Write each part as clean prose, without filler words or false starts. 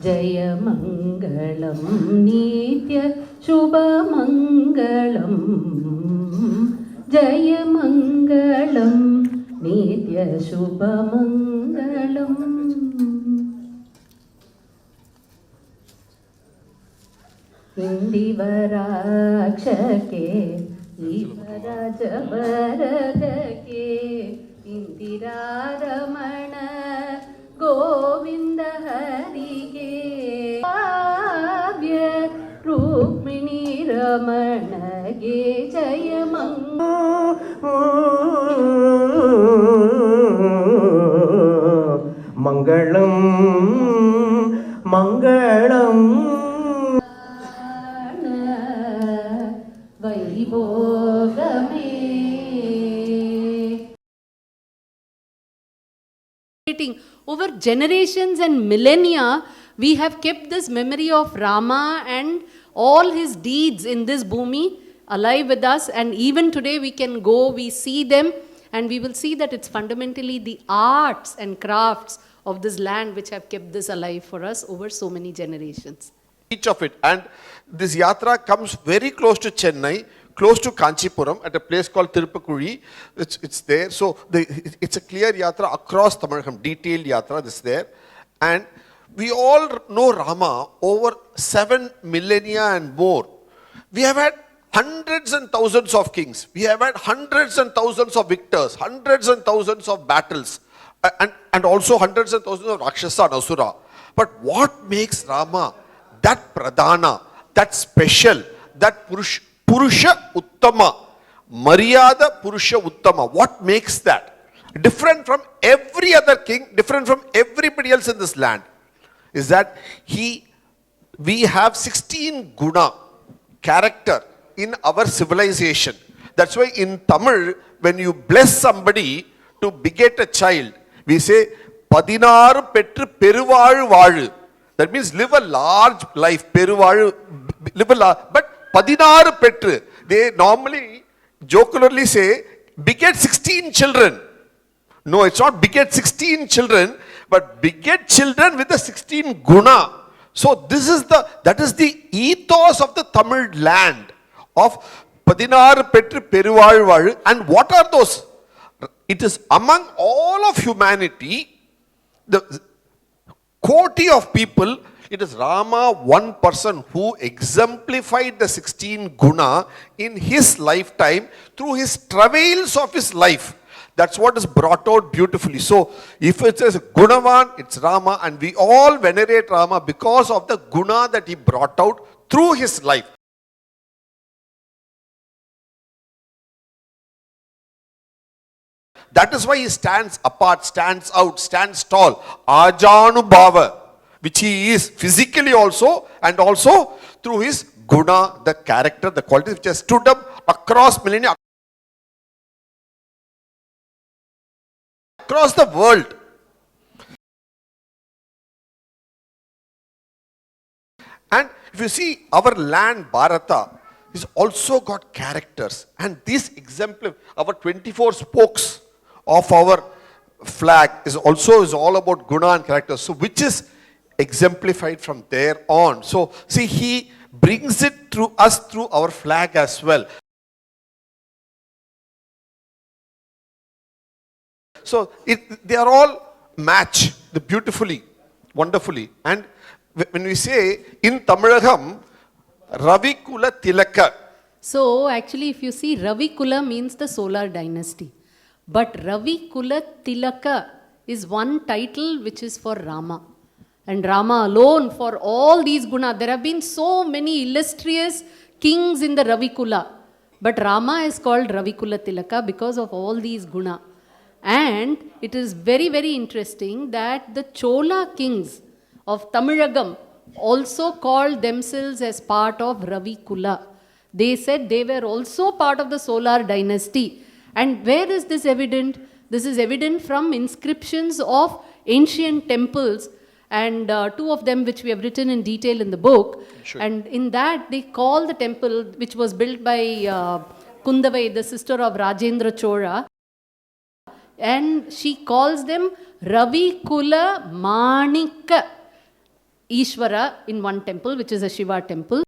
Jayamangalam Nitya Shubhamangalam Jayamangalam Nitya Shubhamangalam. Indivarakshake Ivarajabaradake Indiraramana Govinda Harike Avya Rukmini Ramanage Mangalam Mangalam Over generations and millennia, we have kept this memory of Rama and all his deeds in this bhumi alive with us, and even today we can go, we see them, and we will see that it's fundamentally the arts and crafts of this land which have kept this alive for us over so many generations. Each of it, and this yatra comes very close to Chennai, close to Kanchipuram, at a place called Tirupakuri. It's there. So it's a clear yatra across Tamilagam, detailed yatra this there. And we all know Rama over 7 millennia and more. We have had hundreds and thousands of kings. We have had hundreds and thousands of victors, hundreds and thousands of battles, and also hundreds and thousands of Rakshasa and Asura. But what makes Rama that pradhana, that special, that Purusha Uttama, Maryada Purusha Uttama, what makes that different from every other king, different from everybody else in this land, is that we have 16 guna, character in our civilization. That's why in Tamil, when you bless somebody to beget a child, we say, Padinaru Petru Peruvalu Valu. That means live a large life, Peruvalu, live a large, but Padinaru Petru, they normally jocularly say, beget 16 children. No, it's not beget 16 children, but beget children with the 16 guna. So that is the ethos of the Tamil land of Padinaru Petru Peruvalu Valu. And what are those? It is among all of humanity, the quantity of people, it is Rama, one person who exemplified the 16 guna in his lifetime through his travails of his life. That's what is brought out beautifully. So, if it says Gunavan, it's Rama, and we all venerate Rama because of the guna that he brought out through his life. That is why he stands apart, stands out, stands tall. Ajanubhava, which he is physically also, and also through his guna, the character, the qualities which has stood up across millennia, across the world. And if you see our land, Bharata, is also got characters. And this exemplar, our 24 spokes of our flag is all about guna and character. So which is exemplified from there on. So see, he brings it through us through our flag as well. So they are all match beautifully, wonderfully. And when we say in Tamilagam, Ravi Kula Tilaka. So actually if you see, Ravi Kula means the solar dynasty. But Ravi Kula Tilaka is one title which is for Rama. And Rama alone for all these guna. There have been so many illustrious kings in the Ravi Kula. But Rama is called Ravi Kula Tilaka because of all these guna. And it is very, very interesting that the Chola kings of Tamilagam also called themselves as part of Ravi Kula. They said they were also part of the solar dynasty. And where is this evident? This is evident from inscriptions of ancient temples, and 2 of them which we have written in detail in the book. Sure. And in that they call the temple which was built by Kundavai, the sister of Rajendra Chola, and she calls them Ravi Kula Manika Ishvara in one temple, which is a Shiva temple.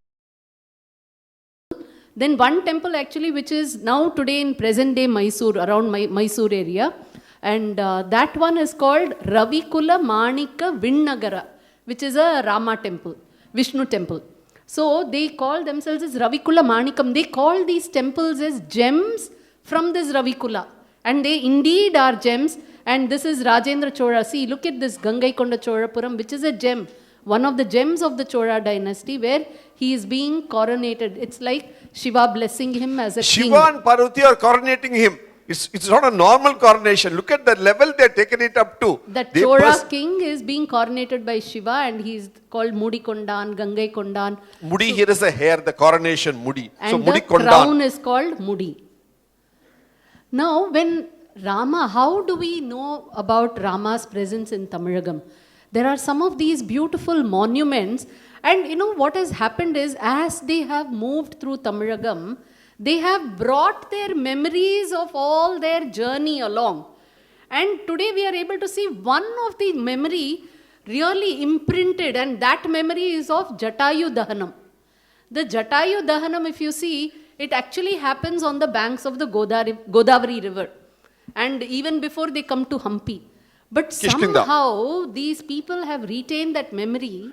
Then one temple actually, which is now today in present day Mysore, around Mysore area. And that one is called Ravi Kula Manika Vinnagara, which is a Rama temple, Vishnu temple. So they call themselves as Ravi Kula Manikam. They call these temples as gems from this Ravi Kula. And they indeed are gems. And this is Rajendra Chola. See, look at this Gangaikonda Cholapuram, which is a gem. One of the gems of the Chola dynasty, where he is being coronated. It's like Shiva blessing him as a king. Shiva and Parvati are coronating him. It's not a normal coronation. Look at the level they're taken it up to. That Chola king is being coronated by Shiva, and he's called Mudi Kondan, Gangai Kondan. Mudi, here is the hair, the coronation, Mudi. And So the Mudi Kondan. crown is called Mudi. Now, when Rama, how do we know about Rama's presence in Tamilagam? There are some of these beautiful monuments, and you know what has happened is, as they have moved through Tamilagam, they have brought their memories of all their journey along. And today we are able to see one of the memory really imprinted, and that memory is of Jatayu Dahanam. The Jatayu Dahanam, if you see, it actually happens on the banks of the Godavari river. And even before they come to Hampi. But somehow these people have retained that memory,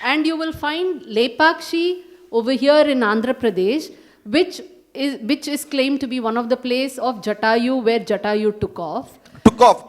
and you will find Lepakshi over here in Andhra Pradesh, which is claimed to be one of the place of Jatayu, where Jatayu took off.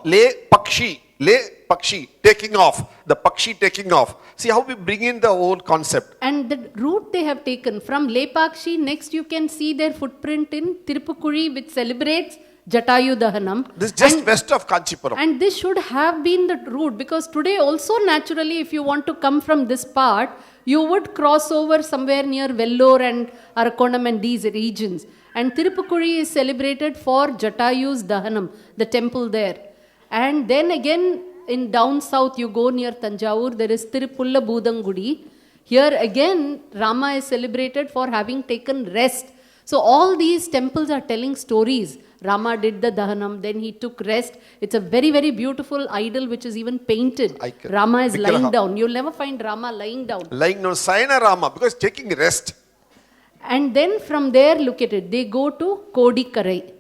Le Pakshi, taking off. The Pakshi taking off. See how we bring in the whole concept. And the route they have taken from Lepakshi, next you can see their footprint in Tirupukuri, which celebrates Jatayu Dahanam. This is just west of Kanchipuram. And this should have been the route, because today also naturally, if you want to come from this part, you would cross over somewhere near Vellore and Arakonam and these regions. And Tirupukuri is celebrated for Jatayu's Dahanam, the temple there. And then again in down south, you go near Tanjavur, there is Tirupulla Budangudi. Here again, Rama is celebrated for having taken rest. So all these temples are telling stories. Rama did the Dahanam, then he took rest. It's a very, very beautiful idol which is even painted. Rama is lying down. You'll never find Rama lying down. Lying down, Sayana Rama, because taking rest. And then from there, look at it, they go to Kodikarai.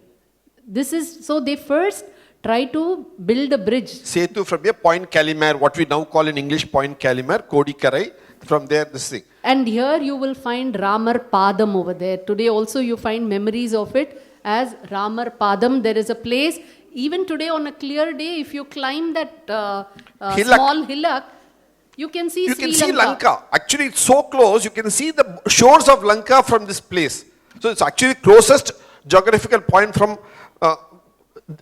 This is, so they first try to build a bridge. Setu from here, Point Calimere, what we now call in English Point Calimere, Kodikarai. From there, this thing. And here you will find Ramar Padam over there. Today also you find memories of it as Ramar Padam. There is a place, even today on a clear day, if you climb that small hillock, you can see You Sri can see Lanka. Lanka. Actually, it's so close, you can see the shores of Lanka from this place. So it's actually closest geographical point from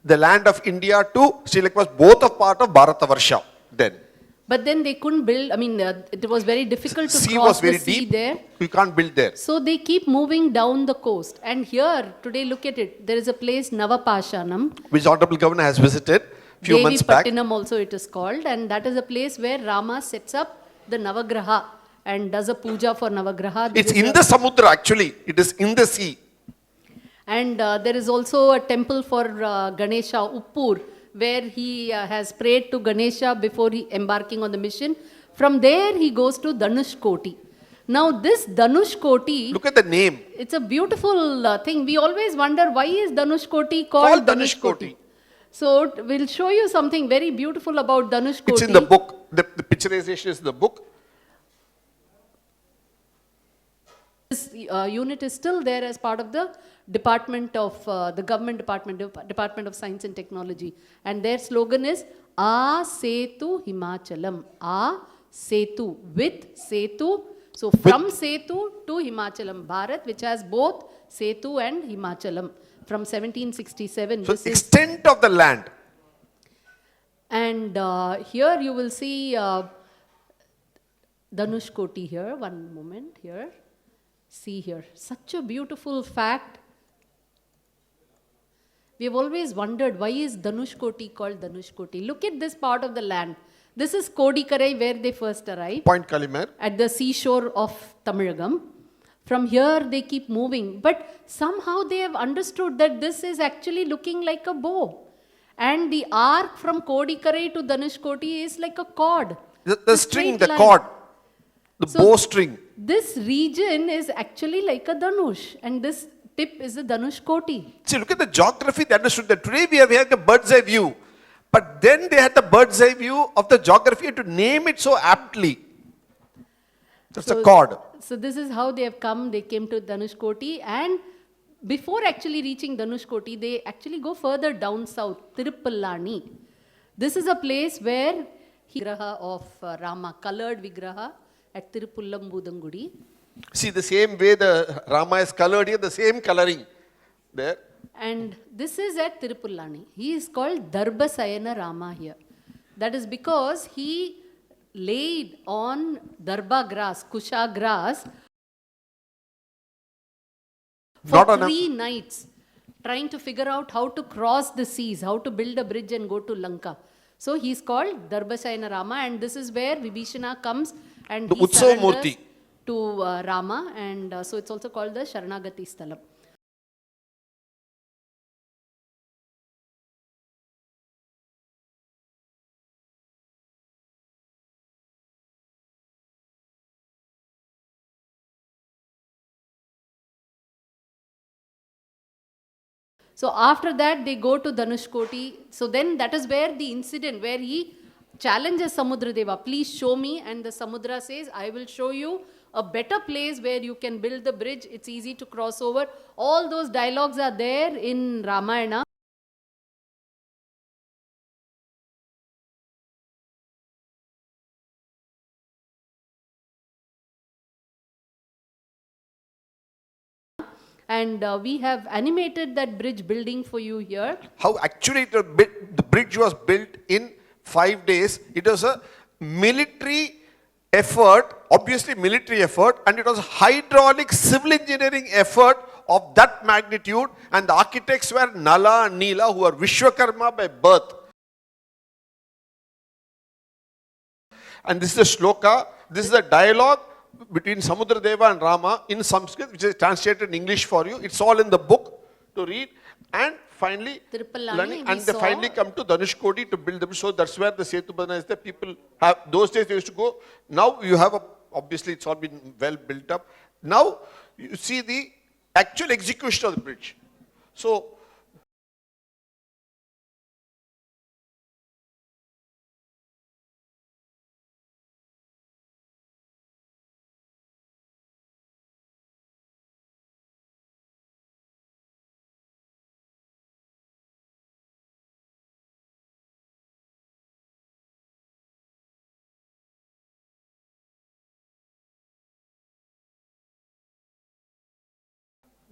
the land of India to Sri Lanka, was both a part of Bharatavarsha then. But then they couldn't build, I mean, it was very difficult to Sea cross was very the sea deep. there. You can't build there. So they keep moving down the coast. And here, today, look at it. There is a place, Navapashanam. Which Honorable Governor has visited few Devi months back. Pattinam also it is called. And that is a place where Rama sets up the Navagraha and does a puja for Navagraha. It's in the Samudra actually. It is in the sea. And there is also a temple for Ganesha, Uppur, where he has prayed to Ganesha before he embarking on the mission. From there he goes to Dhanushkoti. Now this Dhanushkoti, Look at the name. it's a beautiful thing. We always wonder why is Dhanushkoti called Dhanushkoti. So we'll show you something very beautiful about Dhanushkoti. It's in the book. The picturization is in the book. This unit is still there as part of the department of the government department of Science and Technology, and their slogan is "A Setu Himachalam." A Setu, with Setu. So from Setu to Himachalam, Bharat, which has both Setu and Himachalam, from 1767. So extent of the land. And here you will see Dhanushkoti here. One moment here. See here. Such a beautiful fact. We have always wondered why is Dhanushkoti called Dhanushkoti. Look at this part of the land. This is Kodikarai where they first arrived. Point Calimere. At the seashore of Tamilagam. From here they keep moving. But somehow they have understood that this is actually looking like a bow. And the arc from Kodikarai to Dhanushkoti is like a cord. The A string, straight the line. cord, the So, bowstring. This region is actually like a Dhanush. And this tip is a Dhanushkoti. See, look at the geography. They understood that today we have a bird's eye view. But then they had the bird's eye view of the geography and to name it so aptly. That's a cord. So this is how they have come. They came to Dhanushkoti, and before actually reaching Dhanushkoti, they actually go further down south, Tirupallani. This is a place where Vigraha of Rama, colored Vigraha at Tirupullambudangudi. See, the same way the Rama is colored here, the same coloring there. And this is at Tirupullani. He is called Darbasayana Rama here. That is because he laid on Darba grass, Kusha grass, for 3 nights, trying to figure out how to cross the seas, how to build a bridge and go to Lanka. So he's called Darbasayana Rama, and this is where Vibhishana comes and The he Utsav surrenders Murti. to Rama, and so it's also called the Sharanagati Sthalam. So after that, they go to Dhanushkoti. So then that is where the incident, where he challenges Samudradeva, please show me. And the Samudra says, I will show you a better place where you can build the bridge. It's easy to cross over. All those dialogues are there in Ramayana. And we have animated that bridge building for you here. How actually the bridge was built in 5 days. It was a military effort, obviously military effort, and it was hydraulic civil engineering effort of that magnitude, and the architects were Nala and Neela, who are Vishwakarma by birth. And this is a shloka, this is a dialogue between Samudradeva and Rama in Sanskrit, which is translated in English for you. It's all in the book to read. And finally, Tiruppallani, and they finally come to Dhanushkoti to build them. So that's where the Setubandhana is there. People have, those days they used to go. Now you have obviously it's all been well built up. Now you see the actual execution of the bridge. So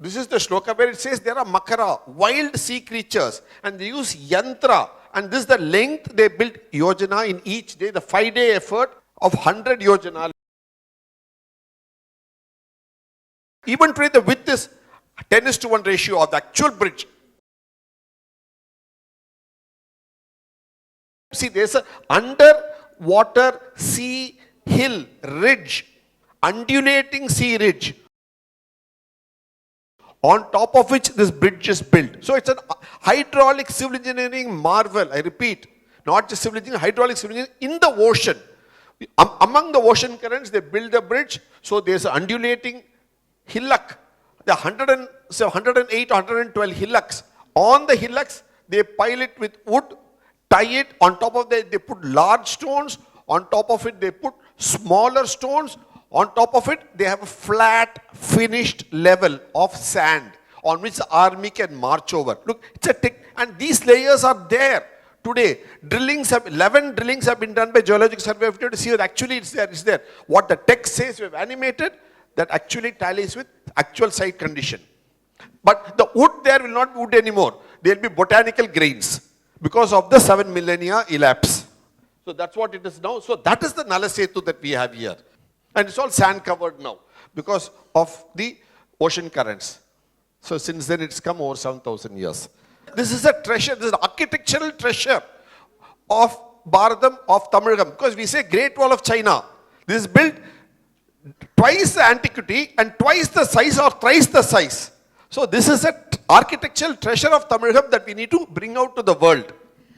this is the shloka where it says there are makara, wild sea creatures, and they use yantra. And this is the length they built yojana in each day, the 5-day effort of 100 yojana. Even today the width is 10:1 ratio of the actual bridge. See, there's an underwater sea hill, ridge, undulating sea ridge, on top of which this bridge is built. So it's a hydraulic civil engineering marvel. I repeat, not just civil engineering, hydraulic civil engineering in the ocean. Among the ocean currents, they build a bridge. So there's an undulating hillock. The 108 or 112 hillocks. On the hillocks, they pile it with wood, tie it. On top of that, they put large stones. On top of it, they put smaller stones. On top of it, they have a flat, finished level of sand on which the army can march over. Look, it's a tech, and these layers are there today. 11 drillings have been done by Geological Survey of India to see that actually it's there. What the text says we have animated, that actually tallies with actual site condition. But the wood there will not be wood anymore. There will be botanical grains because of the 7 millennia elapse. So that's what it is now. So that is the Nala Setu that we have here. And it's all sand covered now because of the ocean currents. So since then it's come over 7,000 years. This is a treasure, this is an architectural treasure of Bharatam, of Tamilagam. Because we say Great Wall of China. This is built twice the antiquity and twice the size or thrice the size. So this is an architectural treasure of Tamilagam that we need to bring out to the world.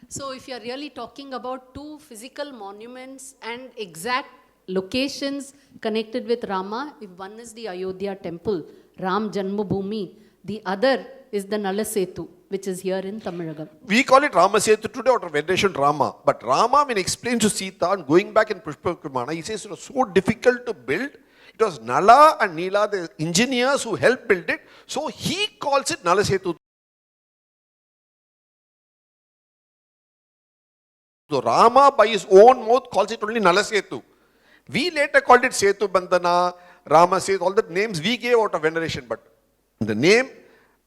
So if you are really talking about two physical monuments and exact locations connected with Rama, if one is the Ayodhya temple, Ram Janma Bhoomi, the other is the Nalasetu, which is here in Tamilagam. We call it Rama Setu today out of veneration Rama. But Rama, when he explains to Sita and going back in Pushpakumana, he says it was so difficult to build. It was Nala and Nila, the engineers who helped build it. So he calls it Nalasetu. So Rama by his own mouth calls it only Nalasetu. We later called it Setu Bandhana, Rama Setu, all the names we gave out of veneration. But the name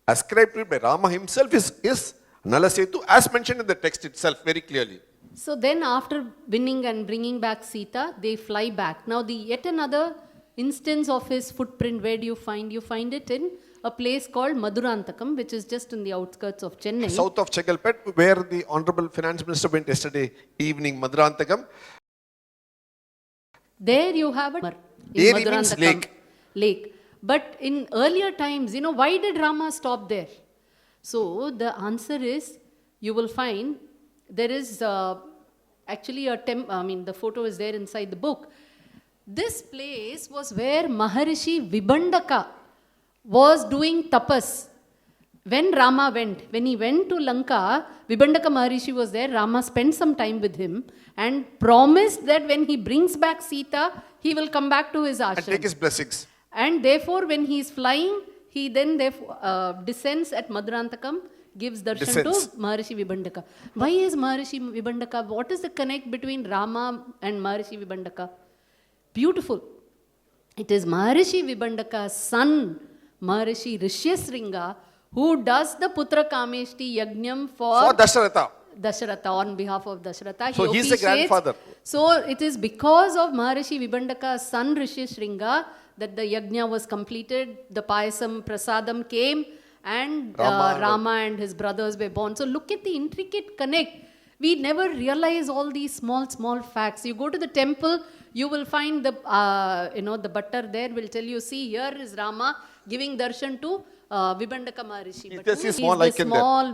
ascribed to it by Rama himself is Nalasetu, as mentioned in the text itself very clearly. So then after winning and bringing back Sita, they fly back. Now the yet another instance of his footprint, where do you find? You find it in a place called Madurantakam, which is just in the outskirts of Chennai. South of Chegalpet, where the Honorable Finance Minister went yesterday evening, Madurantakam. There you have a Eri means lake. But in earlier times, why did Rama stop there? So the answer is, you will find there is actually the photo is there inside the book. This place was where Maharishi Vibhandaka was doing tapas. When Rama went, when he went to Lanka, Vibhandaka Maharishi was there. Rama spent some time with him and promised that when he brings back Sita, he will come back to his ashram. And take his blessings. And therefore, when he is flying, he then descends at Madurantakam, gives darshan to Maharishi Vibhandaka. Why is Maharishi Vibhandaka? What is the connect between Rama and Maharishi Vibhandaka? Beautiful. It is Maharishi Vibhandaka's son, Maharishi Rishyasringa, who does the Putra Kameshti Yajnam for Dasharatha on behalf of Dasharatha. So he is the grandfather. So it is because of Maharishi Vibhandaka's son Rishyasringa that the yajna was completed, the payasam, prasadam came, and Rama and his brothers were born. So look at the intricate connect. We never realize all these small facts. You go to the temple, you will find the butler there will tell you, see, here is Rama giving darshan to Vibhandaka Maharishi. But who is small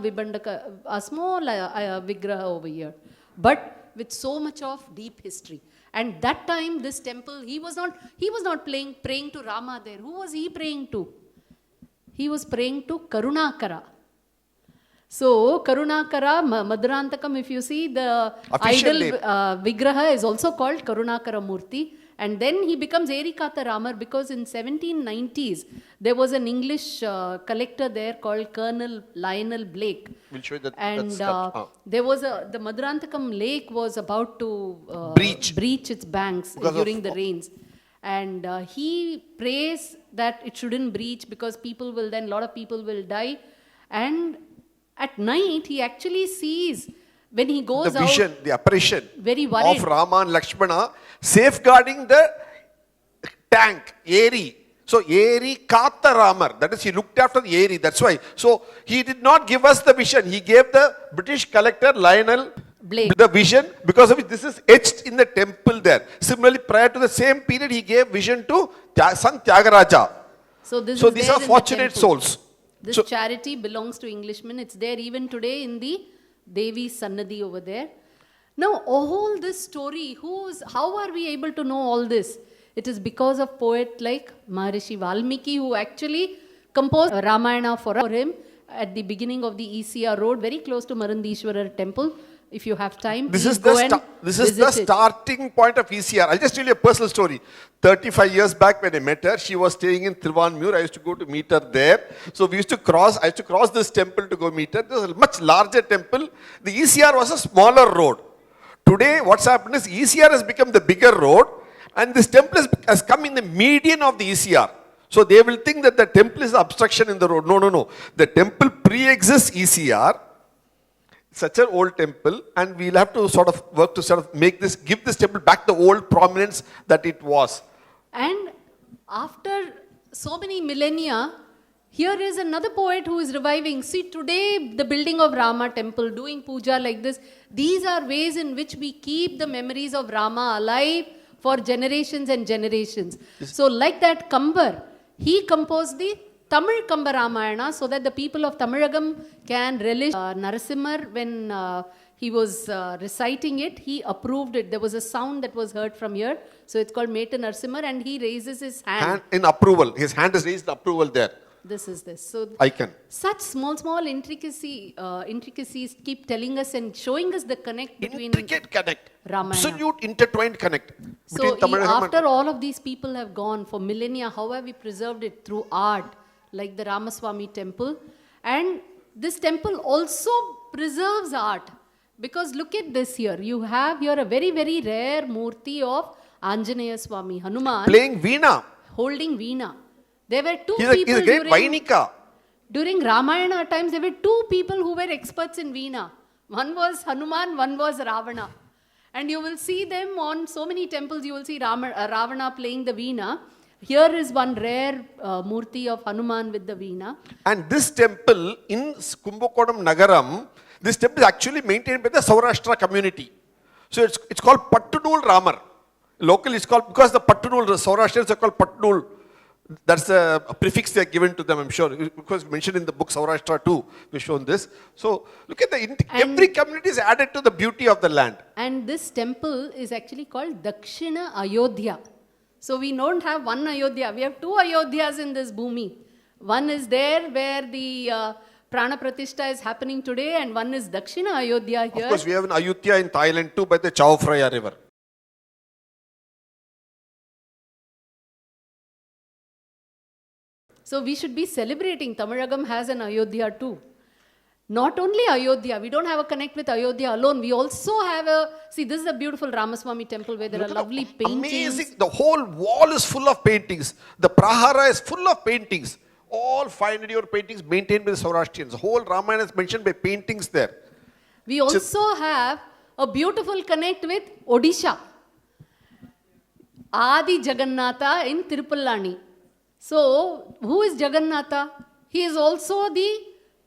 Vibhandaka, a small vigraha over here. But with so much of deep history. And that time, this temple, he was not praying to Rama there. Who was he praying to? He was praying to Karunakara. So, Karunakara, Madurantakam, if you see, the official idol Vigraha is also called Karunakara Murti. And then he becomes Erikatha Ramar because in 1790s, there was an English collector there called Colonel Lionel Blake. We'll show you that. And there was the Madurantakam lake was about to breach its banks during the rains. And he prays that it shouldn't breach because a lot of people will die. And at night, he actually sees, when he goes the vision, the apparition very worried of Rama and Lakshmana safeguarding the tank, Eri. So Eri Katha Ramar, that is, he looked after the Eri, that's why. So he did not give us the vision, he gave the British collector Lionel Blake the vision, because of which this is etched in the temple there. Similarly, prior to the same period, he gave vision to son Tyagaraja. So these are fortunate souls. This charity belongs to Englishmen. It's there even today in the Devi Sannadhi over there. Now, all this story, how are we able to know all this? It is because of poet like Maharishi Valmiki, who actually composed Ramayana for him at the beginning of the ECR road, very close to Marandishwarar temple. If you have time, this is the starting point of ECR. I'll just tell you a personal story. 35 years back when I met her, she was staying in Thiruvanmiyur. I used to go to meet her there. So I used to cross this temple to go meet her. This was a much larger temple. The ECR was a smaller road. Today, what's happened is ECR has become the bigger road, and this temple has come in the median of the ECR. So they will think that the temple is the obstruction in the road. No. The temple pre-exists ECR. Such an old temple, and we'll have to sort of work to give this temple back the old prominence that it was. And after so many millennia, here is another poet who is reviving. See, today the building of Rama temple, doing puja like this, these are ways in which we keep the memories of Rama alive for generations and generations. So like that Kambar, he composed the Tamil Kamba Ramayana so that the people of Tamilagam can relish Narasimhar when he was reciting it. He approved it. There was a sound that was heard from here. So it's called Meta Narasimhar, and he raises his hand. In approval. His hand is raised in approval there. This is this. So Icon. such small intricacies keep telling us and showing us the connect between Intricate connect. Ramayana. Absolute intertwined connect. So between Tamilagam after all of these people have gone for millennia, how have we preserved it? Through art, like the Ramaswamy temple. And this temple also preserves art. Because look at this here. You have here a very, very rare murti of Anjaneya Swami, Hanuman. playing Veena. Holding Veena. There were two He's people a great Vainika. during Ramayana times, there were two people who were experts in Veena. One was Hanuman, one was Ravana. And you will see them on so many temples, you will see Ravana playing the Veena. Here is one rare murti of Hanuman with the Veena. And this temple in Kumbakonam Nagaram, this temple is actually maintained by the Saurashtra community. So it's called Pattunul Ramar. Locally it's called, because the Pattunul, the Saurashtrians are called Pattunul. That's a prefix they are given to them, I'm sure. Because mentioned in the book Saurashtra too, we've shown this. So look at every community is added to the beauty of the land. And this temple is actually called Dakshina Ayodhya. So we don't have one Ayodhya, we have two Ayodhyas in this Bhumi. One is there where the Prana Prathishta is happening today, and one is Dakshina Ayodhya here. Of course, we have an Ayutthaya in Thailand too by the Chao Phraya river. So we should be celebrating. Tamilagam has an Ayodhya too. Not only Ayodhya, we don't have a connect with Ayodhya alone. We also have see, this is a beautiful Ramaswamy temple where there are lovely paintings. Amazing. The whole wall is full of paintings. The Prahara is full of paintings. All 500-year paintings maintained by the Saurashtrians. The whole Ramayana is mentioned by paintings there. We also have a beautiful connect with Odisha. Adi Jagannatha in Tirupallani. So, who is Jagannatha? He is also the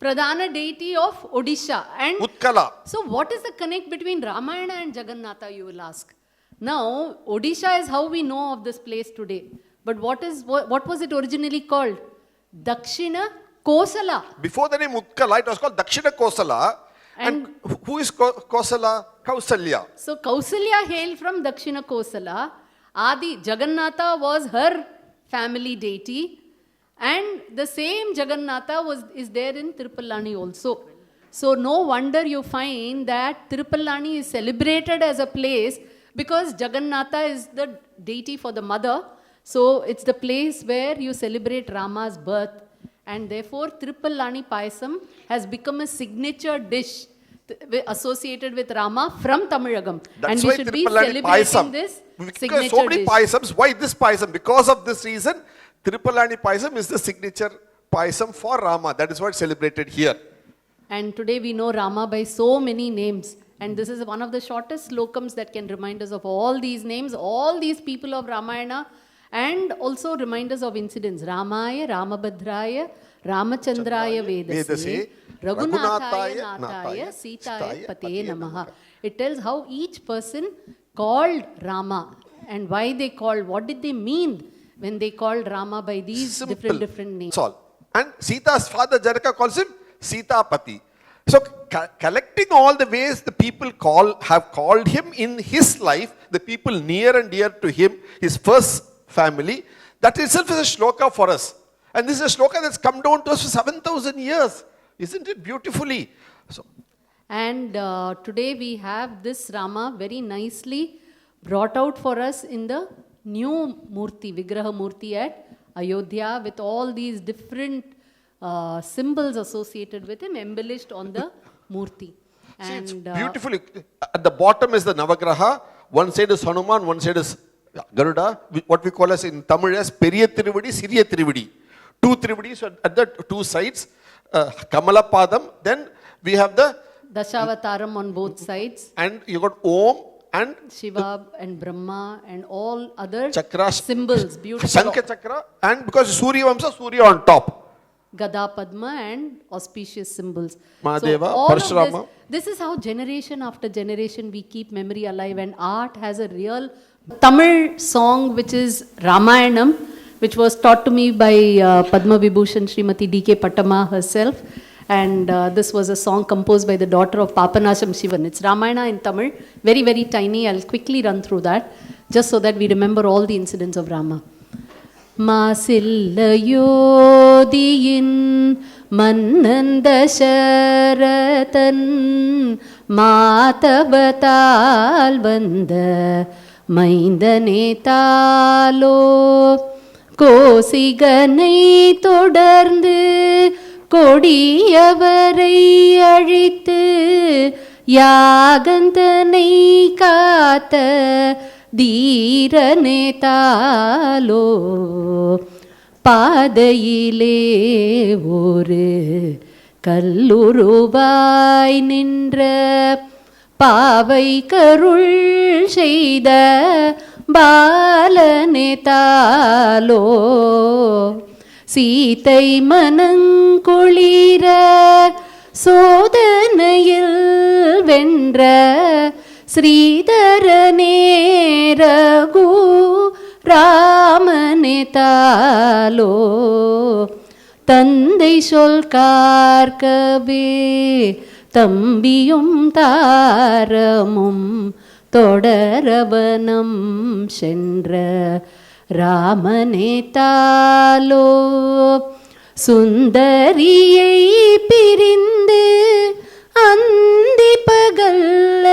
Pradhana deity of Odisha. And Utkala. so, what is the connect between Ramayana and Jagannatha, you will ask? Now, Odisha is how we know of this place today. But what was it originally called? Dakshina Kosala. Before the name Utkala, it was called Dakshina Kosala. And who is Kosala? Kausalya. So, Kausalya hailed from Dakshina Kosala. Adi Jagannatha was her family deity, and the same Jagannatha is there in Tirupallani also. So no wonder you find that Tirupallani is celebrated as a place because Jagannatha is the deity for the mother. So it's the place where you celebrate Rama's birth, and therefore Tirupallani Payasam has become a signature dish associated with Rama from Tamilagam. And we should be celebrating this signature so many dish. Payasams. Why this Payasam? Because of this reason, Tirupallani Payasam is the signature Payasam for Rama. That is why it's celebrated here. And today we know Rama by so many names. And this is one of the shortest slokams that can remind us of all these names, all these people of Ramayana, and also remind us of incidents. Ramaya, Ramabhadraya, Ramachandraya Vedase, Raghunathaya Nathaya, Sitaya Pate Namaha. It tells how each person called Rama and why they called, what did they mean when they called Rama by these different names. That's all. And Sita's father Janaka calls him Sitapati. So collecting all the ways the people have called him in his life, the people near and dear to him, his first family, that itself is a shloka for us. And this is a shloka that's come down to us for 7,000 years. Isn't it beautifully? So, and today we have this Rama very nicely brought out for us in the new Murti, Vigraha Murti at Ayodhya, with all these different symbols associated with him embellished on the Murti. see, it's beautifully. At the bottom is the Navagraha. One side is Hanuman, one side is Garuda, what we call as in Tamil as Periya Tiruvadi, Siriya Tiruvadi. Two Tiruvadis at the two sides. Kamala Padam, then we have the Dashavataram on both sides. And you got Om and Shiva and Brahma and all other Chakras, symbols, beautiful. Shankha Chakra, and because Surya Vamsa, Surya on top. Gada Padma and auspicious symbols. Mahadeva, all of Parshurama. this is how generation after generation we keep memory alive, and art has a real Tamil song which is Ramayanam, which was taught to me by Padma Vibhushan Srimati D.K. Pattama herself. And this was a song composed by the daughter of Papanasham Shivan. It's Ramayana in Tamil, very, very tiny. I'll quickly run through that, just so that we remember all the incidents of Rama. Masillayodiyin Mannan Dasharathan Matavatal Vanda Maindane Talo Kosigane Todarndu கொடியவரை அழித்து யாகந்தனை காத்த தீரனே தாலோ பாதையிலே ஒரு கல்லுருவாய் நின்ற பாவை கருள் செய்த பாலனே தாலோ சீத்தை மனங்குளிர சோதனையில் வென்ற ஸ்ரீதரனே ரகு ராமனே தாலோ தந்தை சொல் கார்க்கவே தம்பியும் தாரமும் தொடரவனம் சென்ற ராமனே தாலோ சுந்தரியை பிரிந்து அந்தி பகல்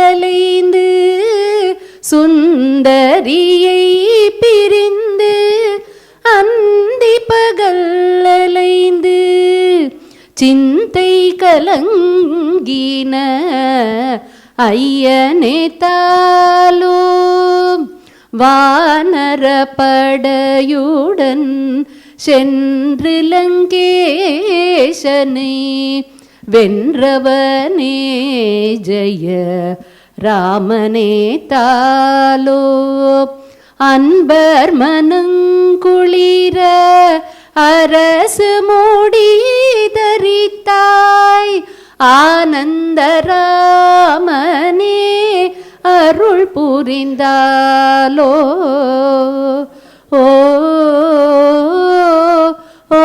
அலைந்து சுந்தரியை பிரிந்து அந்தி பகல் அலைந்து சிந்தை கலங்கின ஐயனே தாலோ வானர படையுடன் சென்று லங்கேசனை வென்றவனே ஜெய ராமனே தாலோ அன்பர் மனங்குளிர அரசு மூடி தரித்தாய் ஆனந்தராமனே அருள் புரிந்தாலோ ஓ ஓ